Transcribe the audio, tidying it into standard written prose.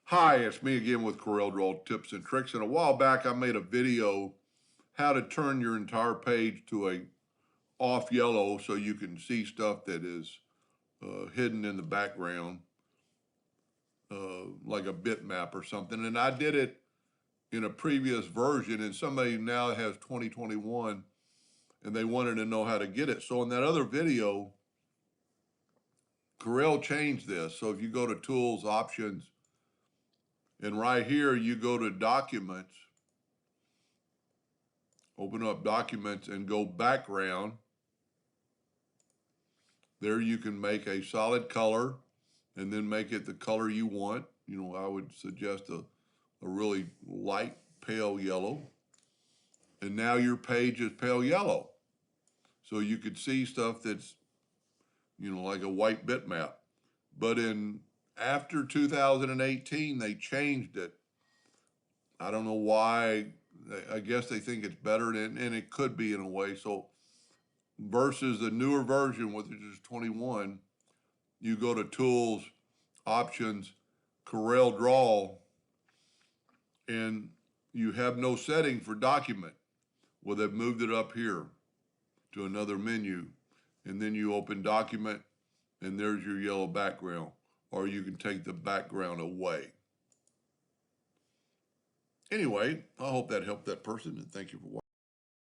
Hi, it's me again with Corel Draw tips and tricks. And a while back, I made a video how to turn your entire page to a off yellow so you can see stuff that is hidden in the background, like a bitmap or something. And I did it in a previous version, and somebody now has 2021 and they wanted to know how to get it. So in that other video, Corel changed this. So if you go to Tools, Options, and right here you go to Documents, open up Documents and go Background. There you can make a solid color and then make it the color you want. You know, I would suggest a really light pale yellow. And now your page is pale yellow. So you could see stuff that's, like a white bitmap. But after 2018, they changed it. I don't know why. I guess they think it's better, and it could be in a way. So versus the newer version, which is 21, you go to Tools, Options, Corel Draw, and you have no setting for Document. Well, they've moved it up here to another menu. And then you open Document, and there's your yellow background. Or you can take the background away. Anyway, I hope that helped that person, and thank you for watching.